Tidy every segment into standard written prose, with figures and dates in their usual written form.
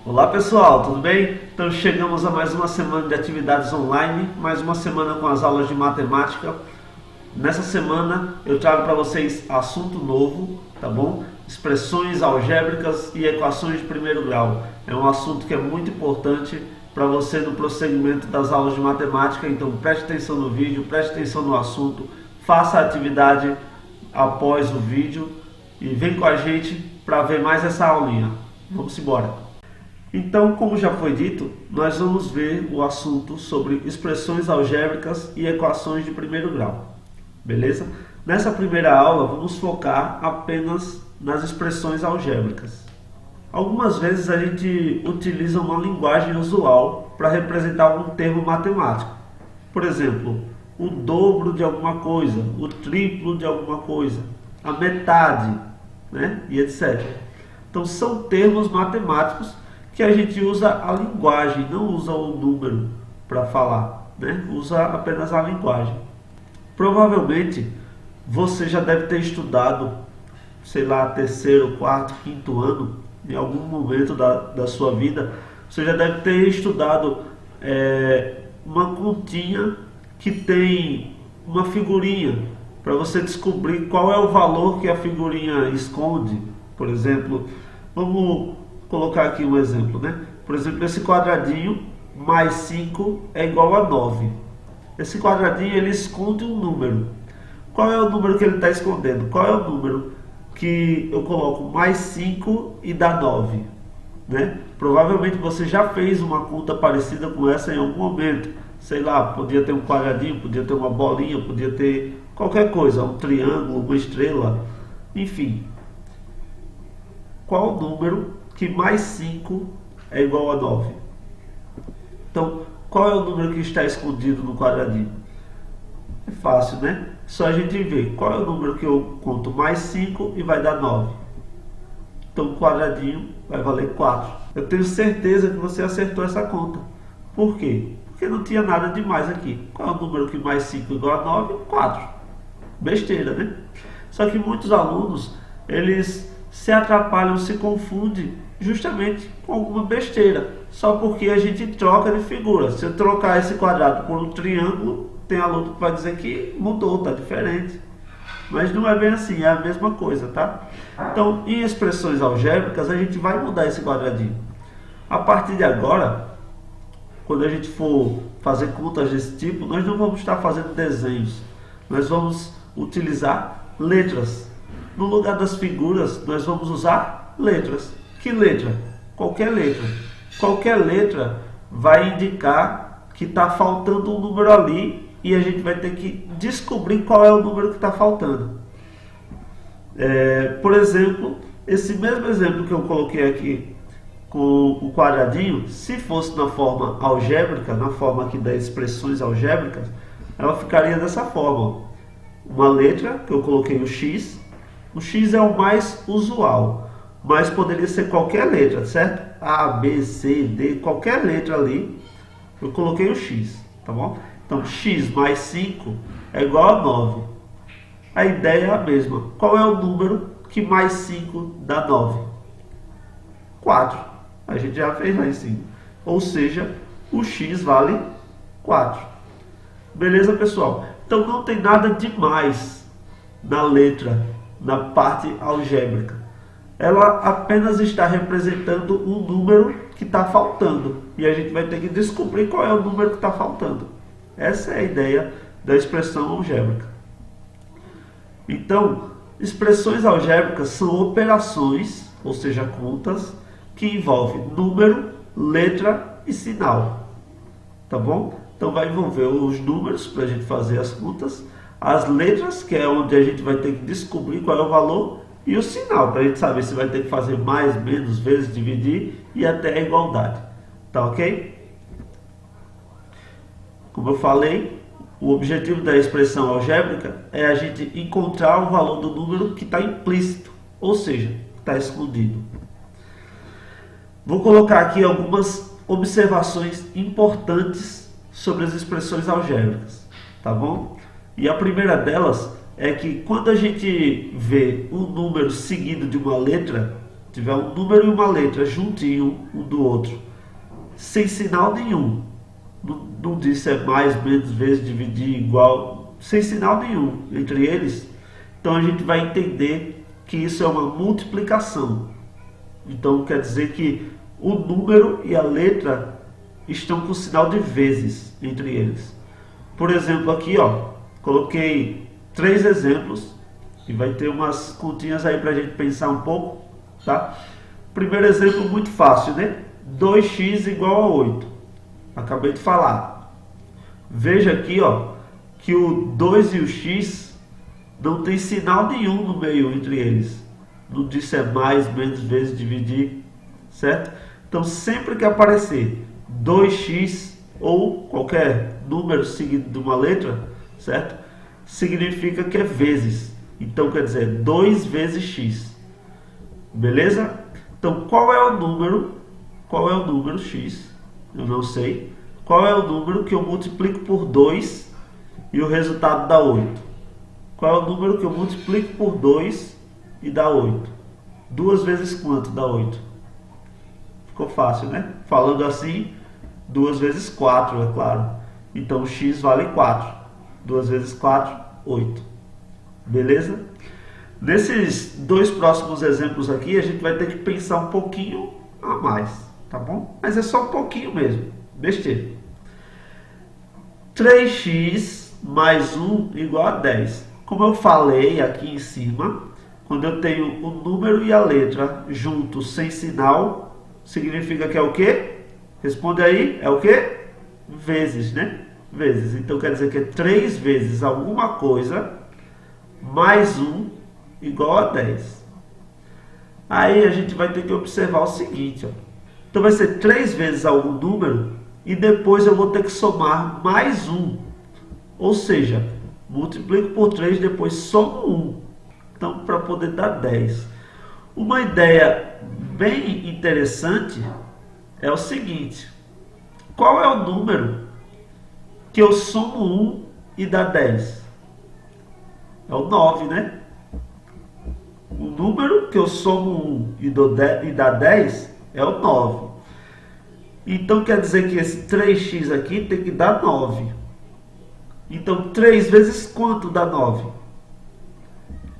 Olá pessoal, tudo bem? Então chegamos a mais uma semana de atividades online, mais uma semana com as aulas de matemática. Nessa semana eu trago para vocês assunto novo, tá bom? Expressões algébricas e equações de primeiro grau. É um assunto que é muito importante para você no prosseguimento das aulas de matemática, então preste atenção no vídeo, preste atenção no assunto, faça a atividade após o vídeo e vem com a gente para ver mais essa aulinha. Vamos embora! Então, como já foi dito, nós vamos ver o assunto sobre expressões algébricas e equações de primeiro grau, beleza? Nessa primeira aula, vamos focar apenas nas expressões algébricas. Algumas vezes a gente utiliza uma linguagem usual para representar algum termo matemático. Por exemplo, o dobro de alguma coisa, o triplo de alguma coisa, a metade, né? E etc. Então, são termos matemáticos que a gente usa a linguagem, não usa o número para falar, né? Usa apenas a linguagem. Provavelmente você já deve ter estudado, sei lá, terceiro, quarto, quinto ano, em algum momento da sua vida, você já deve ter estudado uma continha que tem uma figurinha, para você descobrir qual é o valor que a figurinha esconde. Por exemplo, vamos colocar aqui um exemplo, né? Por exemplo, esse quadradinho mais 5 é igual a 9. Esse quadradinho ele esconde um número. Qual é o número que ele está escondendo? Qual é o número que eu coloco mais 5 e dá 9? Né? Provavelmente você já fez uma conta parecida com essa em algum momento. Sei lá, podia ter um quadradinho, podia ter uma bolinha, podia ter qualquer coisa, um triângulo, uma estrela, enfim. Qual o número que mais 5 é igual a 9? Então, qual é o número que está escondido no quadradinho? É fácil, né? Só a gente ver qual é o número que eu conto mais 5 e vai dar 9. Então, o quadradinho vai valer 4. Eu tenho certeza que você acertou essa conta. Por quê? Porque não tinha nada demais aqui. Qual é o número que mais 5 é igual a 9? 4. Besteira, né? Só que muitos alunos, eles se atrapalham, se confundem justamente com alguma besteira, só porque a gente troca de figura. Se eu trocar esse quadrado por um triângulo, tem aluno que vai dizer que mudou, está diferente. Mas não é bem assim, é a mesma coisa, tá? Então, em expressões algébricas, a gente vai mudar esse quadradinho. A partir de agora, quando a gente for fazer contas desse tipo, nós não vamos estar fazendo desenhos, nós vamos utilizar letras. No lugar das figuras, nós vamos usar letras. Que letra? Qualquer letra. Qualquer letra vai indicar que está faltando um número ali e a gente vai ter que descobrir qual é o número que está faltando. Por exemplo, esse mesmo exemplo que eu coloquei aqui com o quadradinho, se fosse na forma algébrica, na forma aqui das expressões algébricas, ela ficaria dessa forma. Uma letra, que eu coloquei o X. O X é o mais usual, mas poderia ser qualquer letra, certo? A, B, C, D, qualquer letra ali, eu coloquei o X, tá bom? Então, X mais 5 é igual a 9. A ideia é a mesma. Qual é o número que mais 5 dá 9? 4. A gente já fez lá em cima. Ou seja, o X vale 4. Beleza, pessoal? Então, não tem nada demais na letra, na parte algébrica. Ela apenas está representando um número que está faltando. E a gente vai ter que descobrir qual é o número que está faltando. Essa é a ideia da expressão algébrica. Então, expressões algébricas são operações, ou seja, contas, que envolvem número, letra e sinal. Tá bom? Então vai envolver os números para a gente fazer as contas, as letras, que é onde a gente vai ter que descobrir qual é o valor, e o sinal, para a gente saber se vai ter que fazer mais, menos, vezes, dividir e até a igualdade. Tá ok? Como eu falei, o objetivo da expressão algébrica é a gente encontrar o valor do número que está implícito, ou seja, que está escondido. Vou colocar aqui algumas observações importantes sobre as expressões algébricas, tá bom? E a primeira delas é que quando a gente vê um número seguido de uma letra, tiver um número e uma letra juntinho um do outro, sem sinal nenhum, não diz se é mais, menos, vezes, dividir, igual, sem sinal nenhum entre eles, então a gente vai entender que isso é uma multiplicação. Então quer dizer que o número e a letra estão com sinal de vezes entre eles. Por exemplo, aqui ó, coloquei 3 exemplos e vai ter umas continhas aí para a gente pensar um pouco, tá? Primeiro exemplo muito fácil, né? 2x igual a 8. Acabei de falar. Veja aqui ó, que o 2 e o x não tem sinal nenhum no meio entre eles. Não diz se é mais, menos, vezes, dividir, certo? Então sempre que aparecer 2x ou qualquer número seguido de uma letra, certo? Significa que é vezes. Então quer dizer 2 vezes x. Beleza? Então qual é o número? Qual é o número x? Eu não sei. Qual é o número que eu multiplico por 2 e o resultado dá 8? Qual é o número que eu multiplico por 2 e dá 8? 2 vezes quanto dá 8? Ficou fácil, né? Falando assim, 2 vezes 4, é claro. Então x vale 4. 2 vezes 4, 8. Beleza? Nesses 2 próximos exemplos aqui, a gente vai ter que pensar um pouquinho a mais, tá bom? Mas é só um pouquinho mesmo, besteira. 3x mais 1 igual a 10. Como eu falei aqui em cima, quando eu tenho o número e a letra juntos sem sinal, significa que é o quê? Responde aí, é o quê? Vezes, né? Vezes. Então quer dizer que é 3 vezes alguma coisa mais 1 igual a 10. Aí a gente vai ter que observar o seguinte, ó. Então vai ser 3 vezes algum número e depois eu vou ter que somar mais 1. Ou seja, multiplico por 3, depois somo 1. Então para poder dar 10. Uma ideia bem interessante é o seguinte: qual é o número que eu somo 1 e dá 10? É o 9, né? O número que eu somo 1 e dá 10 é o 9. Então quer dizer que esse 3x aqui tem que dar 9. Então 3 vezes quanto dá 9?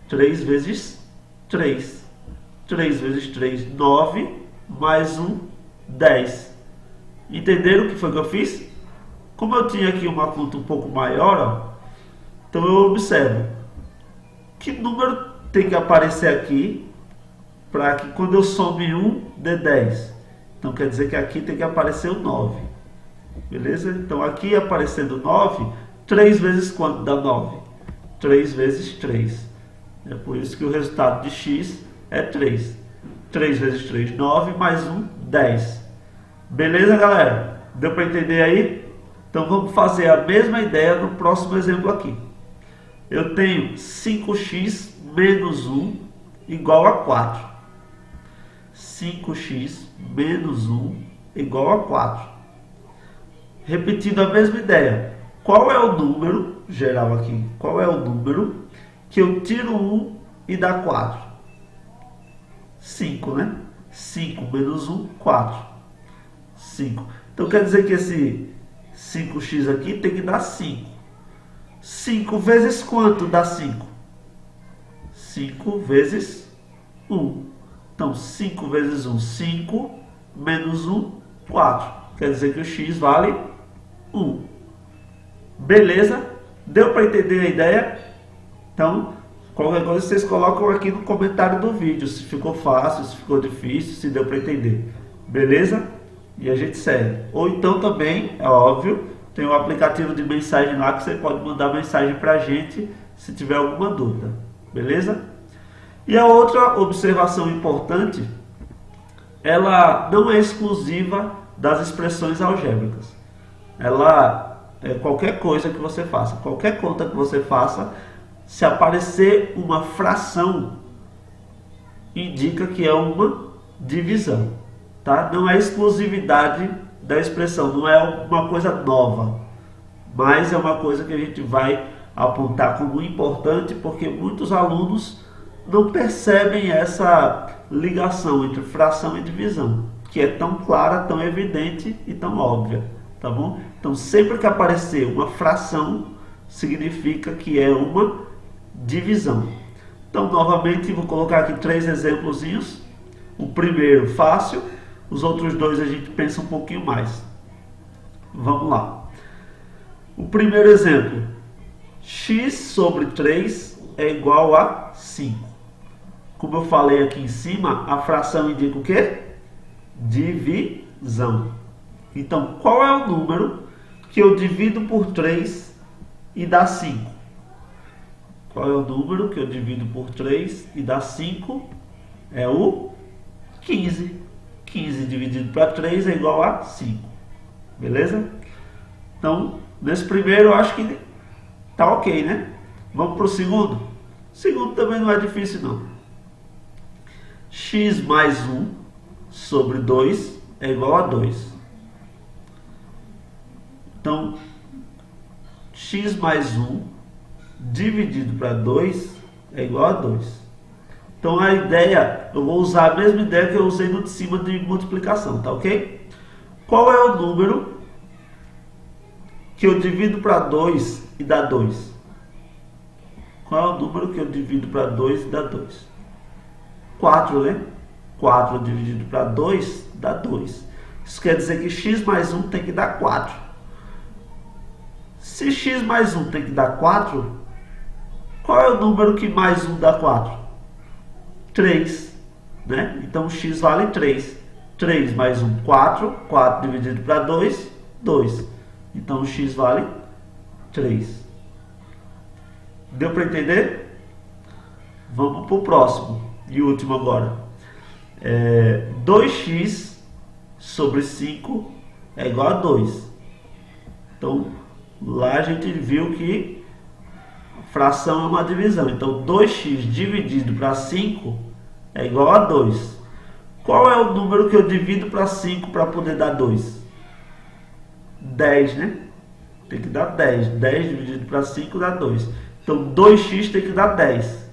3 vezes 3. 3 vezes 3, 9, mais 1, 10. Entenderam o que foi que eu fiz? Como eu tinha aqui uma conta um pouco maior, ó, então eu observo que número tem que aparecer aqui para que quando eu some 1 dê 10. Então quer dizer que aqui tem que aparecer o 9. Beleza? Então aqui aparecendo 9, 3 vezes quanto dá 9? 3 vezes 3. É por isso que o resultado de x é 3. 3 vezes 3, 9, mais 1, 10. Beleza, galera? Deu para entender aí? Então vamos fazer a mesma ideia no próximo exemplo aqui. Eu tenho 5x menos 1 igual a 4. 5x menos 1 igual a 4. Repetindo a mesma ideia. Qual é o número, geral aqui, qual é o número que eu tiro 1 e dá 4? 5, né? 5 menos 1, 4. 5. Então quer dizer que esse 5x aqui tem que dar 5. 5 vezes quanto dá 5? 5 vezes 1. Então 5 vezes 1, 5, menos 1, 4. Quer dizer que o x vale 1. Beleza? Deu para entender a ideia? Então, qualquer coisa vocês colocam aqui no comentário do vídeo, se ficou fácil, se ficou difícil, se deu para entender. Beleza? E a gente segue. Ou então também, é óbvio, tem um aplicativo de mensagem lá que você pode mandar mensagem para a gente se tiver alguma dúvida. Beleza? E a outra observação importante, ela não é exclusiva das expressões algébricas. Ela é qualquer coisa que você faça, qualquer conta que você faça, se aparecer uma fração, indica que é uma divisão, tá? Não é exclusividade da expressão, não é uma coisa nova, mas é uma coisa que a gente vai apontar como importante, porque muitos alunos não percebem essa ligação entre fração e divisão, que é tão clara, tão evidente e tão óbvia, tá bom? Então, sempre que aparecer uma fração, significa que é uma divisão. Então, novamente, vou colocar aqui 3 exemplozinhos. O primeiro fácil, os outros 2 a gente pensa um pouquinho mais. Vamos lá. O primeiro exemplo, x sobre 3 é igual a 5. Como eu falei aqui em cima, a fração indica o quê? Divisão. Então, qual é o número que eu divido por 3 e dá 5? Qual é o número que eu divido por 3 e dá 5? É o 15. 15 dividido para 3 é igual a 5. Beleza? Então, nesse primeiro eu acho que tá ok, né? Vamos para o segundo? O segundo também não é difícil, não. X mais 1 sobre 2 é igual a 2. Então, x mais 1 dividido para 2 é igual a 2. Então, a ideia, eu vou usar a mesma ideia que eu usei no de cima de multiplicação, tá ok? Qual é o número que eu divido para 2 e dá 2? Qual é o número que eu divido para 2 e dá 2? 4, né? 4 dividido para 2 dá 2. Isso quer dizer que x mais 1 tem que dar 4. Se x mais 1 tem que dar 4, qual é o número que mais 1 dá 4? 3, né? Então x vale 3. 3 mais 1, 4. 4 dividido para 2, 2. Então x vale 3. Deu para entender? Vamos para o próximo. E último agora. 2x sobre 5 é igual a 2. Então, lá a gente viu que a fração é uma divisão. Então, 2x dividido para 5 é igual a 2. Qual é o número que eu divido para 5 para poder dar 2? 10, né? Tem que dar 10. 10 dividido para 5 dá 2. Então, 2x tem que dar 10.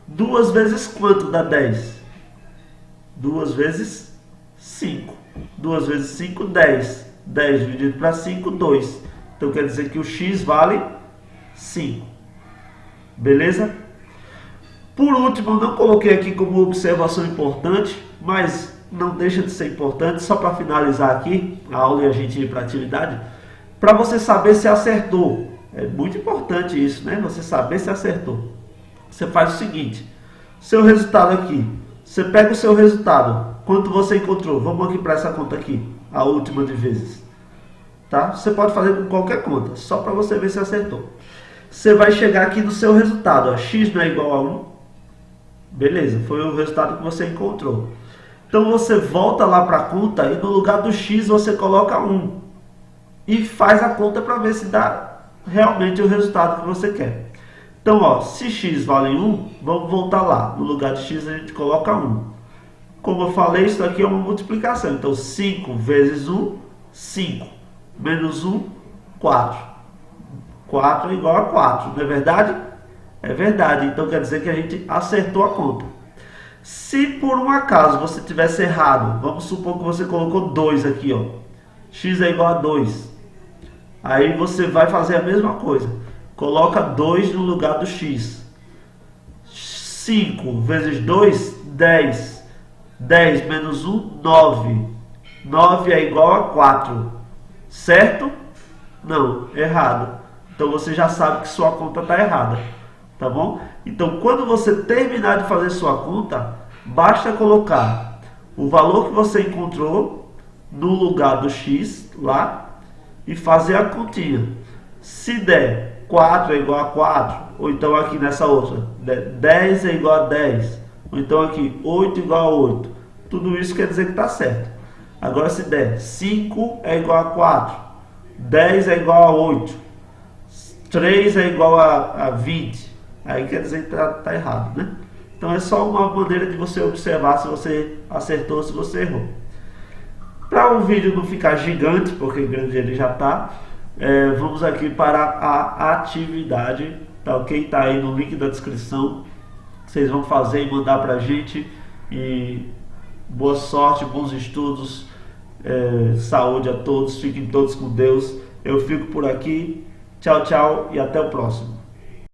2 vezes quanto dá 10? 2 vezes 5. 2 vezes 5, 10. 10 dividido para 5, 2. Então quer dizer que o x vale 5. Beleza? Por último, eu não coloquei aqui como observação importante, mas não deixa de ser importante, só para finalizar aqui a aula e a gente ir para a atividade, para você saber se acertou. É muito importante isso, né? Você saber se acertou. Você faz o seguinte, seu resultado aqui, você pega o seu resultado, quanto você encontrou, vamos aqui para essa conta aqui, a última de vezes, tá? Você pode fazer com qualquer conta, só para você ver se acertou. Você vai chegar aqui no seu resultado, ó, x não é igual a 1, beleza, foi o resultado que você encontrou. Então você volta lá para a conta e no lugar do x você coloca 1 e faz a conta para ver se dá realmente o resultado que você quer. Então, ó, se x vale 1, vamos voltar lá. No lugar de x a gente coloca 1. Como eu falei, isso aqui é uma multiplicação. Então, 5 vezes 1, 5. Menos 1, 4. 4 é igual a 4, não é verdade? É verdade. Então, quer dizer que a gente acertou a conta. Se por um acaso você tivesse errado, vamos supor que você colocou 2 aqui, ó. X é igual a 2. Aí você vai fazer a mesma coisa. Coloca 2 no lugar do x. 5 vezes 2, 10. 10 menos 1, 9. 9 é igual a 4. Certo? Não, errado. Então você já sabe que sua conta está errada. Tá bom? Então quando você terminar de fazer sua conta, basta colocar o valor que você encontrou no lugar do x lá e fazer a continha. Se der 4 é igual a 4, ou então aqui nessa outra, 10 é igual a 10, ou então aqui 8 igual a 8. Tudo isso quer dizer que está certo. Agora se der 5 é igual a 4, 10 é igual a 8, 3 é igual a 20, aí quer dizer que está errado, né? Então é só uma maneira de você observar se você acertou ou se você errou. Para o vídeo não ficar gigante, porque grande ele já está, vamos aqui para a atividade, tá ok? Está aí no link da descrição. vocês vão fazer e mandar pra gente. E boa sorte, bons estudos, saúde a todos, fiquem todos com Deus. Eu fico por aqui, tchau, tchau e até o próximo.